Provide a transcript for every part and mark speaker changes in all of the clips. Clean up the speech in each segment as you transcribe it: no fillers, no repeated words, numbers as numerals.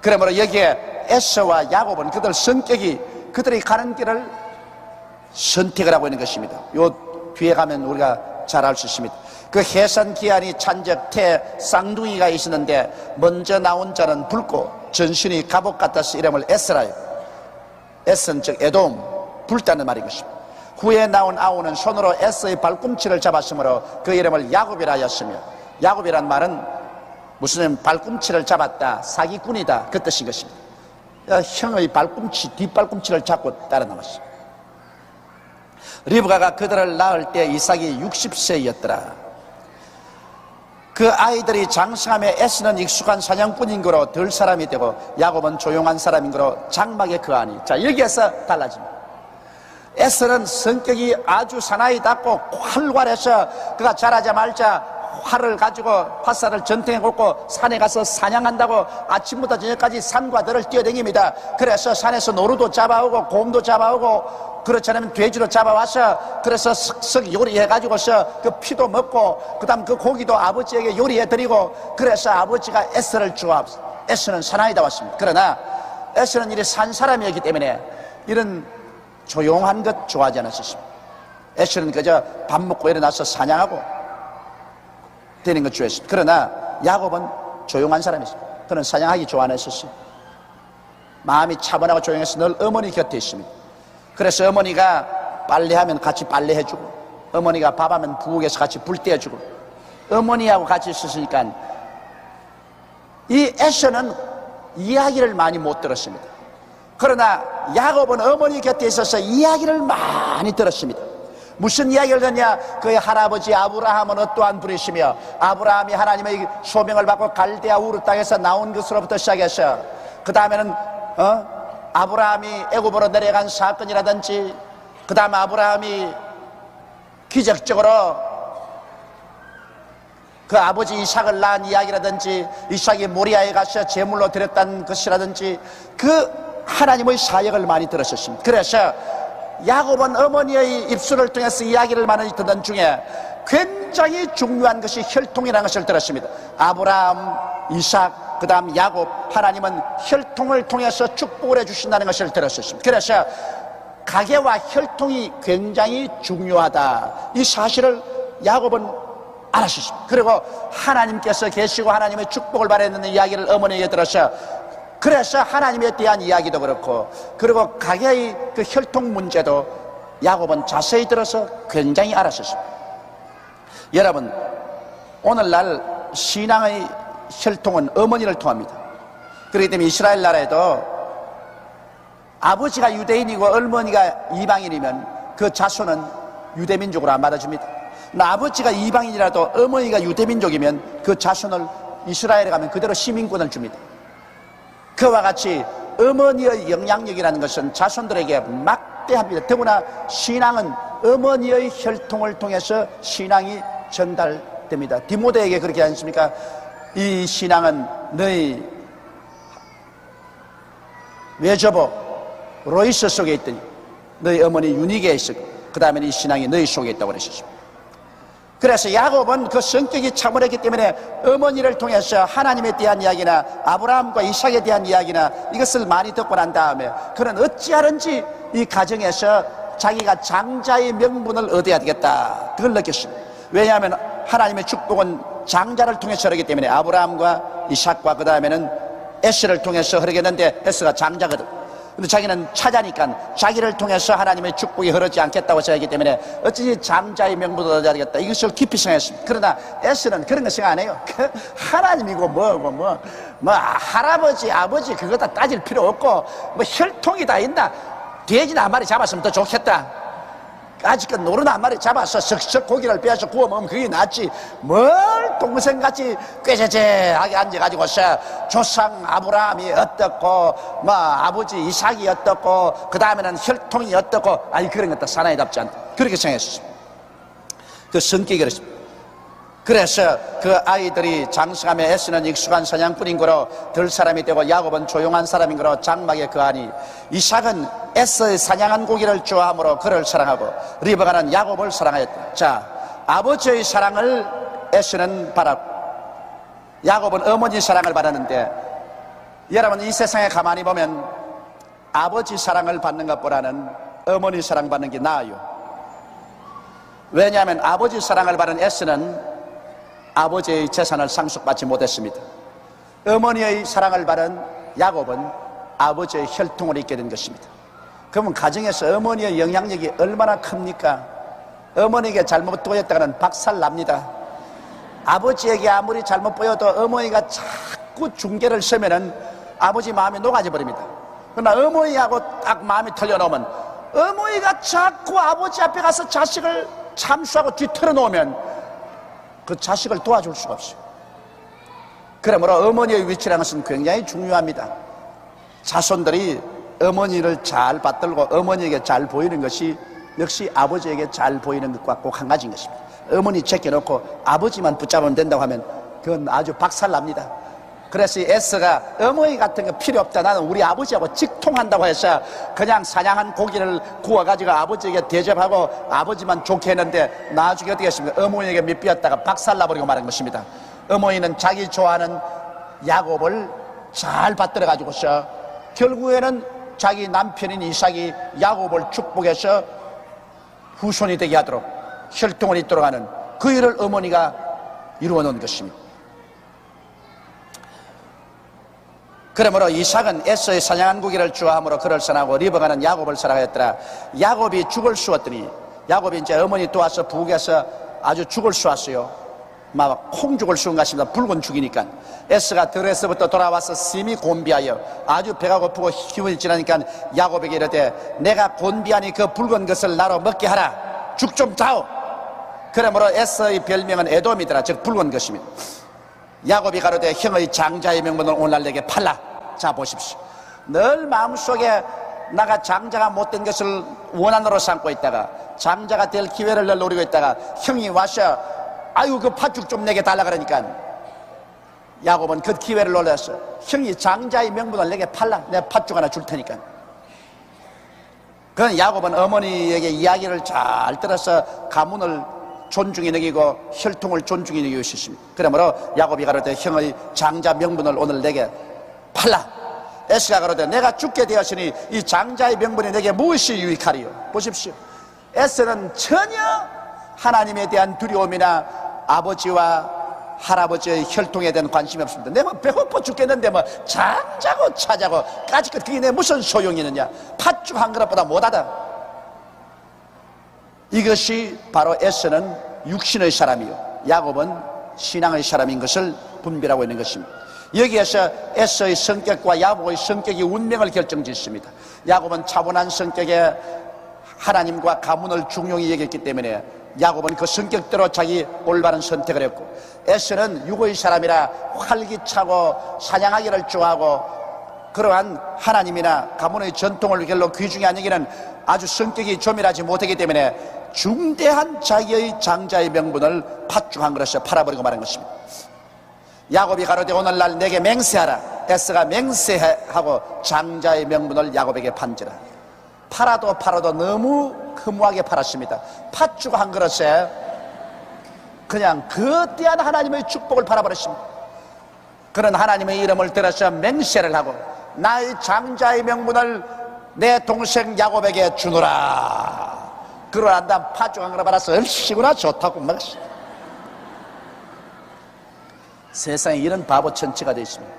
Speaker 1: 그러므로 여기에 에서와 야곱은 그들 성격이 그들이 가는 길을 선택을 하고 있는 것입니다. 요 뒤에 가면 우리가 잘 알 수 있습니다. 그 해산 기한이 찬적 태 쌍둥이가 있었는데 먼저 나온 자는 붉고 전신이 갑옷 같아서 이름을 에스라요. 에스는 즉 에돔, 붉다는 말인 것입니다. 후에 나온 아우는 손으로 에스의 발꿈치를 잡았으므로 그 이름을 야곱이라 하였으며, 야곱이란 말은 무슨 발꿈치를 잡았다, 사기꾼이다, 그 뜻인 것입니다. 형의 발꿈치, 뒷발꿈치를 잡고 따라 나왔습니다. 리브가가 그들을 낳을 때 이삭이 60세였더라. 그 아이들이 장성함에 에스는 익숙한 사냥꾼인 거로 덜 사람이 되고 야곱은 조용한 사람인 거로 장막에 거하니. 자, 여기에서 달라집니다. 에스는 성격이 아주 사나이 닿고 활발해서 그가 자라자마자 활을 가지고 화살을 전통에 꽂고 산에 가서 사냥한다고 아침부터 저녁까지 산과 들을 뛰어다닙니다. 그래서 산에서 노루도 잡아오고 곰도 잡아오고, 그렇지 않으면 돼지도 잡아와서 그래서 쓱쓱 요리해가지고서 그 피도 먹고 그 다음 그 고기도 아버지에게 요리해드리고, 그래서 아버지가 에스를 좋아합니다. 에스는 사나이다 왔습니다. 그러나 에스는 이리 산 사람이었기 때문에 이런 조용한 것 좋아하지 않았습니다. 에스는 그저 밥 먹고 일어나서 사냥하고 되는 것 좋아했습니다. 그러나 야곱은 조용한 사람이었습니다. 그는 사냥하기 좋아 안 했었어요. 마음이 차분하고 조용해서 늘 어머니 곁에 있습니다. 그래서 어머니가 빨래하면 같이 빨래해주고, 어머니가 밥하면 부엌에서 같이 불 떼어주고, 어머니하고 같이 있었으니까 이 에서는 이야기를 많이 못 들었습니다. 그러나 야곱은 어머니 곁에 있어서 이야기를 많이 들었습니다. 무슨 이야기를 듣냐? 그의 할아버지 아브라함은 어떠한 분이시며, 아브라함이 하나님의 소명을 받고 갈대아 우르 땅에서 나온 것으로부터 시작해서 그 다음에는 아브라함이 애굽으로 내려간 사건이라든지, 그 다음 아브라함이 기적적으로 그 아버지 이삭을 낳은 이야기라든지, 이삭이 모리아에 가서 제물로 드렸다는 것이라든지, 그 하나님의 사역을 많이 들었었습니다. 그래서 야곱은 어머니의 입술을 통해서 이야기를 많이 듣는 중에 굉장히 중요한 것이 혈통이라는 것을 들었습니다. 아브라함, 이삭, 그 다음 야곱, 하나님은 혈통을 통해서 축복을 해주신다는 것을 들었습니다. 그래서 가계와 혈통이 굉장히 중요하다, 이 사실을 야곱은 알았습니다. 그리고 하나님께서 계시고 하나님의 축복을 바라는 이야기를 어머니에게 들어서, 그래서 하나님에 대한 이야기도 그렇고, 그리고 가계의 그 혈통 문제도 야곱은 자세히 들어서 굉장히 알았었습니다. 여러분, 오늘날 신앙의 혈통은 어머니를 통합니다. 그렇기 때문에 이스라엘 나라에도 아버지가 유대인이고 어머니가 이방인이면 그 자손은 유대민족으로 안 받아줍니다. 아버지가 이방인이라도 어머니가 유대민족이면 그 자손을 이스라엘에 가면 그대로 시민권을 줍니다. 그와 같이 어머니의 영향력이라는 것은 자손들에게 막대합니다. 더구나 신앙은 어머니의 혈통을 통해서 신앙이 전달됩니다. 디모데에게 그렇게 하지 않습니까? 이 신앙은 너희 외조부 로이스 속에 있더니 너희 어머니 유니게에 있었고, 그 다음에 이 신앙이 너희 속에 있다고 그러셨습니다. 그래서 야곱은 그 성격이 참으했기 때문에 어머니를 통해서 하나님에 대한 이야기나 아브라함과 이삭에 대한 이야기나 이것을 많이 듣고 난 다음에 그는 어찌하든지 이 가정에서 자기가 장자의 명분을 얻어야 되겠다, 그걸 느꼈습니다. 왜냐하면 하나님의 축복은 장자를 통해서 흐르기 때문에 아브라함과 이삭과 그 다음에는 에스를 통해서 흐르겠는데 에스가 장자거든. 근데 자기는 차자니까 자기를 통해서 하나님의 축복이 흐르지 않겠다고 생각하기 때문에 어찌 장자의 명분을 얻어야 되겠다, 이것을 깊이 생각했습니다. 그러나 에스는 그런 거 생각 안 해요. 하나님이고 뭐고 할아버지 아버지 그거 다 따질 필요 없고 뭐 혈통이 다 있나, 돼지나 한 마리 잡았으면 더 좋겠다, 아직은 노루나 한 마리 잡아서 석석 고기를 빼서 구워 먹으면 그게 낫지, 뭘 동생같이 꾀재재하게 앉아가지고서 조상 아브라함이 어떻고 뭐 아버지 이삭이 어떻고 그 다음에는 혈통이 어떻고, 아니 그런 것도 사나이답지 않다, 그렇게 생각했습니다. 그 성격이 그렇습니다. 그래서 그 아이들이 장성함에 에스는 익숙한 사냥꾼인 거로 덜 사람이 되고 야곱은 조용한 사람인 거로 장막에 거하니, 이삭은 에스의 사냥한 고기를 좋아하므로 그를 사랑하고 리브가는 야곱을 사랑하였다. 자, 아버지의 사랑을 에스는 받았고 야곱은 어머니 사랑을 받았는데, 여러분 이 세상에 가만히 보면 아버지 사랑을 받는 것보다는 어머니 사랑 받는 게 나아요. 왜냐하면 아버지 사랑을 받은 에스는 아버지의 재산을 상속받지 못했습니다. 어머니의 사랑을 받은 야곱은 아버지의 혈통을 잊게 된 것입니다. 그러면 가정에서 어머니의 영향력이 얼마나 큽니까? 어머니에게 잘못 보였다가는 박살납니다. 아버지에게 아무리 잘못 보여도 어머니가 자꾸 중개를 서면은 아버지 마음이 녹아져 버립니다. 그러나 어머니하고 딱 마음이 틀려놓으면, 어머니가 자꾸 아버지 앞에 가서 자식을 참수하고 뒤틀어 놓으면 그 자식을 도와줄 수가 없어요. 그러므로 어머니의 위치라는 것은 굉장히 중요합니다. 자손들이 어머니를 잘 받들고 어머니에게 잘 보이는 것이 역시 아버지에게 잘 보이는 것과 꼭 한 가지인 것입니다. 어머니 제껴놓고 아버지만 붙잡으면 된다고 하면 그건 아주 박살납니다. 그래서 에스가 어머니 같은 거 필요 없다, 나는 우리 아버지하고 직통한다고 해서 그냥 사냥한 고기를 구워가지고 아버지에게 대접하고 아버지만 좋게 했는데 나중에 어떻게 했습니까? 어머니에게 밑비었다가 박살나버리고 말한 것입니다. 어머니는 자기 좋아하는 야곱을 잘 받들어가지고서 결국에는 자기 남편인 이삭이 야곱을 축복해서 후손이 되게 하도록 혈통을 잇도록 하는 그 일을 어머니가 이루어 놓은 것입니다. 그러므로 이삭은 에서의 사냥한 고기를 좋아함으로 그를 선하고 리브가는 야곱을 사랑하였더라. 야곱이 죽을 쑤었더니, 야곱이 이제 어머니 도와서 부엌에서 아주 죽을 쑤었어요. 막 콩죽을 쑤은 것입니다. 붉은 죽이니까. 에스가 들에서부터 돌아와서 심히 곤비하여 아주 배가 고프고 기운이 지나니까 야곱에게 이르되, 내가 곤비하니 그 붉은 것을 나로 먹게 하라. 죽 좀 다오. 그러므로 에서의 별명은 에돔이더라. 즉 붉은 것입니다. 야곱이 가로되, 형의 장자의 명분을 오늘날 내게 팔라. 자 보십시오. 늘 마음속에 나가 장자가 못된 것을 원한으로 삼고 있다가 장자가 될 기회를 늘 노리고 있다가 형이 와서 아유 그 팥죽 좀 내게 달라 그러니까 야곱은 그 기회를 노려서 형이 장자의 명분을 내게 팔라. 내가 팥죽 하나 줄 테니까. 그건 야곱은 어머니에게 이야기를 잘 들어서 가문을 존중히 여기고 혈통을 존중히 여기고 있습니다. 그러므로 야곱이 가로되, 형의 장자 명분을 오늘 내게 팔라. 에스가 가로되, 내가 죽게 되었으니 이 장자의 명분이 내게 무엇이 유익하리요? 보십시오. 에스는 전혀 하나님에 대한 두려움이나 아버지와 할아버지의 혈통에 대한 관심이 없습니다. 내가 배고파 죽겠는데 뭐 장자고 차자고 까짓것 그게 내 무슨 소용이 있느냐. 팥죽 한 그릇보다 못하다. 이것이 바로 에서는 육신의 사람이요 야곱은 신앙의 사람인 것을 분별하고 있는 것입니다. 여기에서 에서의 성격과 야곱의 성격이 운명을 결정짓습니다. 야곱은 차분한 성격에 하나님과 가문을 중용히 여겼기 때문에 야곱은 그 성격대로 자기 올바른 선택을 했고, 에서는 육의 사람이라 활기차고 사냥하기를 좋아하고 그러한 하나님이나 가문의 전통을 별로 귀중히 안 여기는 아주 성격이 조밀하지 못하기 때문에 중대한 자기의 장자의 명분을 팥죽 한 그릇에 팔아버리고 말한 것입니다. 야곱이 가로되, 오늘날 내게 맹세하라. 에스가 맹세하고 장자의 명분을 야곱에게 판지라. 팔아도 너무 허무하게 팔았습니다. 팥죽 한 그릇에 그냥 거대한 하나님의 축복을 팔아버렸습니다. 그런 하나님의 이름을 들어서 맹세를 하고 나의 장자의 명분을 내 동생 야곱에게 주노라. 그러한 다음 팥죽 한 그릇 받아서 얼씨구나 좋다고 먹었어. 세상에 이런 바보 천치가 되어 있습니다.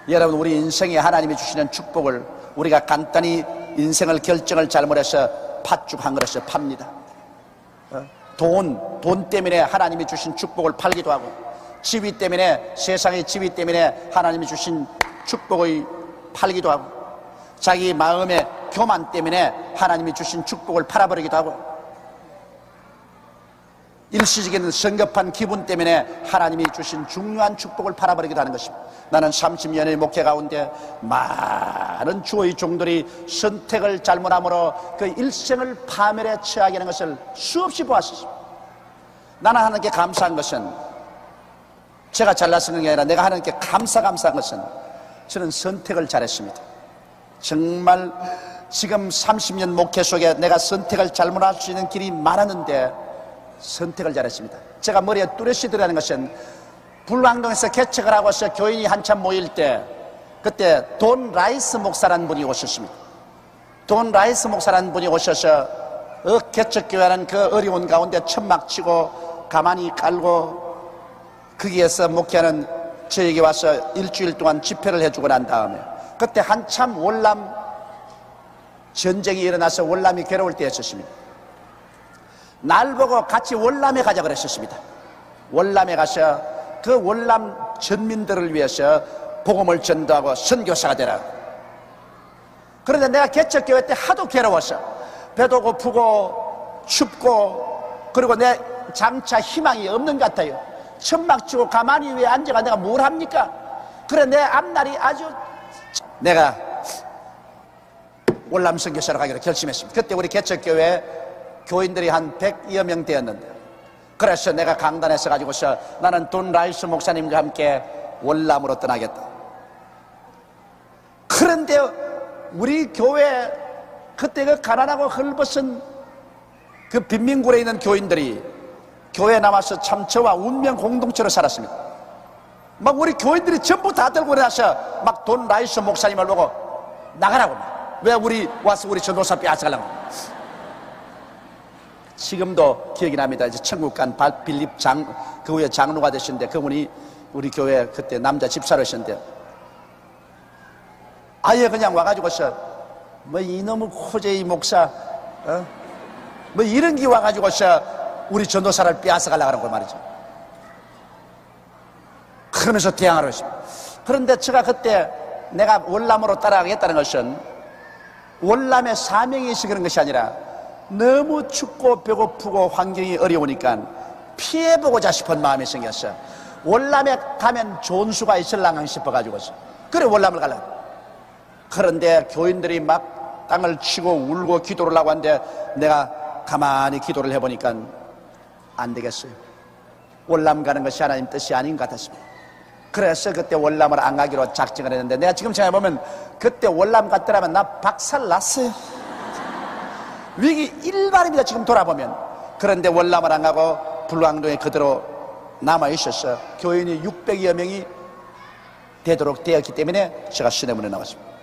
Speaker 1: 여러분, 우리 인생에 하나님이 주시는 축복을 우리가 간단히 인생을 결정을 잘못해서 팥죽 한 그릇에 팝니다. 돈 때문에 하나님이 주신 축복을 팔기도 하고, 지위 때문에, 세상의 지위 때문에 하나님이 주신 축복을 팔기도 하고, 자기 마음의 교만 때문에 하나님이 주신 축복을 팔아버리기도 하고, 일시적인 성급한 기분 때문에 하나님이 주신 중요한 축복을 팔아버리기도 하는 것입니다. 나는 30년의 목회 가운데 많은 주의 종들이 선택을 잘못함으로 그 일생을 파멸에 처하게 하는 것을 수없이 보았습니다. 나는 하나님께 감사한 것은, 제가 잘나서 그런 게 아니라 내가 하나님께 감사한 것은 저는 선택을 잘했습니다. 정말 지금 30년 목회 속에 내가 선택을 잘못할 수 있는 길이 많았는데 선택을 잘했습니다. 제가 머리에 뚜렷이 들어가는 것은 불광동에서 개척을 하고서 교인이 한참 모일 때 그때 돈 라이스 목사라는 분이 오셨습니다. 돈 라이스 목사라는 분이 오셔서 개척교회는 그 어려운 가운데 천막 치고 가만히 깔고 거기에서 목회하는 저에게 와서 일주일 동안 집회를 해주고 난 다음에 그때 한참 월남 전쟁이 일어나서 월남이 괴로울 때였었습니다. 날 보고 같이 월남에 가자 그랬었습니다. 월남에 가서 그 월남 전민들을 위해서 복음을 전도하고 선교사가 되라. 그런데 내가 개척교회 때 하도 괴로웠어. 배도 고프고 춥고 그리고 내 장차 희망이 없는 것 같아요. 천막 치고 가만히 위에 앉아가 내가 뭘 합니까? 그래 내 앞날이 아주 내가 월남 선교사로 가기로 결심했습니다. 그때 우리 개척교회 교인들이 한 100여 명 되었는데 그래서 내가 강단에서 가지고서 나는 돈 라이스 목사님과 함께 월남으로 떠나겠다. 그런데 우리 교회 그때 그 가난하고 헐벗은 그 빈민굴에 있는 교인들이 교회에 남아서 참 저와 운명 공동체로 살았습니다. 막 우리 교인들이 전부 다 들고 나서 막 돈 라이스 목사님을 보고 나가라고 왜 우리 와서 우리 전도사 빼앗아가려고. 지금도 기억이 납니다. 이제 천국 간 빌립 그 후에 장로가 되셨는데 그분이 우리 교회 그때 남자 집사로셨는데 아예 그냥 와가지고서 뭐 이놈의 호재이 목사 뭐 이런 게 와가지고서 우리 전도사를 빼앗아가려고 하는 걸 말이죠. 그러면서 대항하러 했습니다. 그런데 제가 그때 내가 월남으로 따라가겠다는 것은 월남의 사명이 있어 그런 것이 아니라 너무 춥고 배고프고 환경이 어려우니까 피해보고자 싶은 마음이 생겼어. 월남에 가면 좋은 수가 있을랑가 싶어가지고서 그래 월남을 가려고. 그런데 교인들이 막 땅을 치고 울고 기도를 하고 하는데 내가 가만히 기도를 해보니까 안 되겠어요. 월남 가는 것이 하나님 뜻이 아닌 것 같았습니다. 그래서 그때 월남을 안 가기로 작정을 했는데 내가 지금 생각해보면 그때 월남 갔더라면 나 박살 났어요. 위기 일반입니다. 지금 돌아보면. 그런데 월남을 안 가고 불광동에 그대로 남아있어서 교인이 600여 명이 되도록 되었기 때문에 제가 시내문에 나왔습니다.